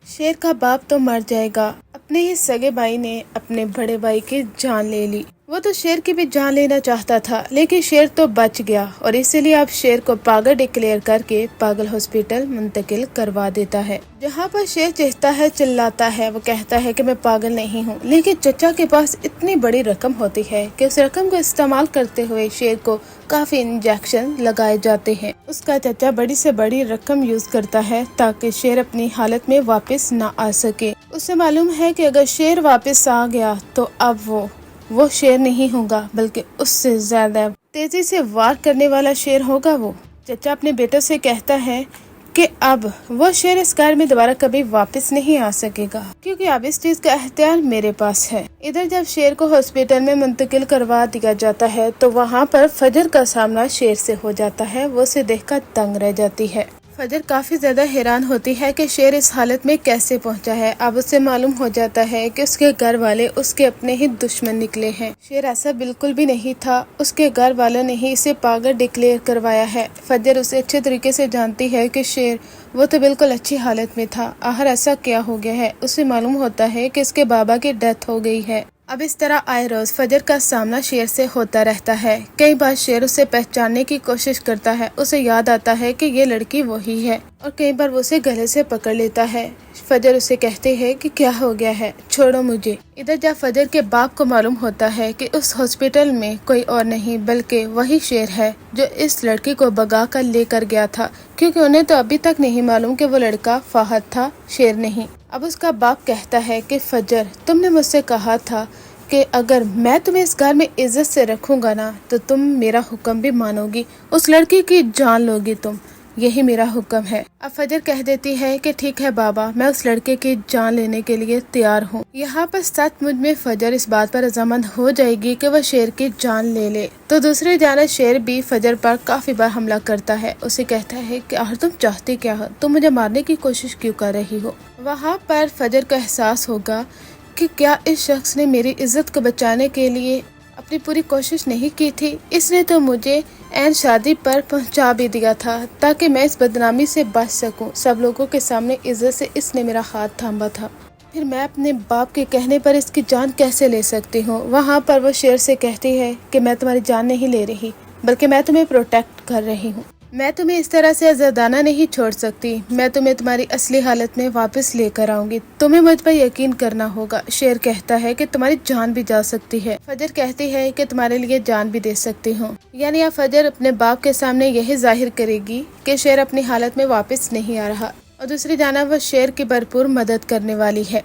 شیر کا باپ تو مر جائے گا، اپنے ہی سگے بھائی نے اپنے بڑے بھائی کی جان لے لی۔ وہ تو شیر کی بھی جان لینا چاہتا تھا، لیکن شیر تو بچ گیا اور اسی لیے اب شیر کو پاگل ڈکلیئر کر کے پاگل ہاسپٹل منتقل کروا دیتا ہے، جہاں پر شیر چیختا ہے، چلاتا ہے، وہ کہتا ہے کہ میں پاگل نہیں ہوں۔ لیکن چچا کے پاس اتنی بڑی رقم ہوتی ہے کہ اس رقم کو استعمال کرتے ہوئے شیر کو کافی انجیکشن لگائے جاتے ہیں۔ اس کا چچا بڑی سے بڑی رقم یوز کرتا ہے تاکہ شیر اپنی حالت میں واپس نہ آ سکے۔ اسے معلوم ہے کہ اگر شیر واپس آ گیا تو اب وہ شیر نہیں ہوگا، بلکہ اس سے زیادہ تیزی سے وار کرنے والا شیر ہوگا۔ وہ چچا اپنے بیٹے سے کہتا ہے کہ اب وہ شیر اس گھر میں دوبارہ کبھی واپس نہیں آ سکے گا، کیونکہ اب اس چیز کا اختیار میرے پاس ہے۔ ادھر جب شیر کو ہاسپٹل میں منتقل کروا دیا جاتا ہے تو وہاں پر فجر کا سامنا شیر سے ہو جاتا ہے، وہ اسے دیکھ کر دنگ رہ جاتی ہے۔ فجر کافی زیادہ حیران ہوتی ہے کہ شیر اس حالت میں کیسے پہنچا ہے۔ اب اسے معلوم ہو جاتا ہے کہ اس کے گھر والے اس کے اپنے ہی دشمن نکلے ہیں۔ شیر ایسا بالکل بھی نہیں تھا، اس کے گھر والوں نے ہی اسے پاگل ڈکلیئر کروایا ہے۔ فجر اسے اچھے طریقے سے جانتی ہے کہ شیر وہ تو بالکل اچھی حالت میں تھا، آخر ایسا کیا ہو گیا ہے۔ اسے معلوم ہوتا ہے کہ اس کے بابا کی ڈیتھ ہو گئی ہے۔ اب اس طرح آئے روز فجر کا سامنا شیر سے ہوتا رہتا ہے۔ کئی بار شیر اسے پہچاننے کی کوشش کرتا ہے، اسے یاد آتا ہے کہ یہ لڑکی وہی ہے، اور کئی بار وہ اسے گلے سے پکڑ لیتا ہے۔ فجر اسے کہتے ہے کہ کیا ہو گیا ہے، چھوڑو مجھے۔ ادھر جب فجر کے باپ کو معلوم ہوتا ہے کہ اس ہاسپٹل میں کوئی اور نہیں بلکہ وہی شیر ہے جو اس لڑکی کو بگا کر لے کر گیا تھا، کیونکہ انہیں تو ابھی تک نہیں معلوم کہ وہ لڑکا فہد تھا، شیر نہیں۔ اب اس کا باپ کہتا ہے کہ فجر، تم نے مجھ سے کہا تھا کہ اگر میں تمہیں اس گھر میں عزت سے رکھوں گا نا تو تم میرا حکم بھی مانو گی، اس لڑکی کی جان لو گی تم، یہی میرا حکم ہے۔ اب فجر کہہ دیتی ہے کہ ٹھیک ہے بابا، میں اس لڑکے کی جان لینے کے لیے تیار ہوں۔ یہاں پر سچ مجھ میں فجر اس بات پر رضامند ہو جائے گی کہ وہ شیر کی جان لے لے، تو دوسری جانب شیر بھی فجر پر کافی بار حملہ کرتا ہے۔ اسے کہتا ہے کہ آخر تم چاہتے کیا ہو، تم مجھے مارنے کی کوشش کیوں کر رہی ہو۔ وہاں پر فجر کو احساس ہوگا کہ کیا اس شخص نے میری عزت کو بچانے کے لیے اپنی پوری کوشش نہیں کی تھی؟ اس نے تو مجھے عین شادی پر پہنچا بھی دیا تھا تاکہ میں اس بدنامی سے بچ سکوں۔ سب لوگوں کے سامنے عزت سے اس نے میرا ہاتھ تھاما تھا، پھر میں اپنے باپ کے کہنے پر اس کی جان کیسے لے سکتی ہوں؟ وہاں پر وہ شیر سے کہتی ہے کہ میں تمہاری جان نہیں لے رہی، بلکہ میں تمہیں پروٹیکٹ کر رہی ہوں۔ میں تمہیں اس طرح سے آزادانہ نہیں چھوڑ سکتی، میں تمہیں تمہاری اصلی حالت میں واپس لے کر آؤں گی، تمہیں مجھ پر یقین کرنا ہوگا۔ شیر کہتا ہے کہ تمہاری جان بھی جا سکتی ہے۔ فجر کہتی ہے کہ تمہارے لیے جان بھی دے سکتی ہوں، یعنی اب فجر اپنے باپ کے سامنے یہی ظاہر کرے گی کہ شیر اپنی حالت میں واپس نہیں آ رہا، اور دوسری جانب وہ شیر کی بھرپور مدد کرنے والی ہے۔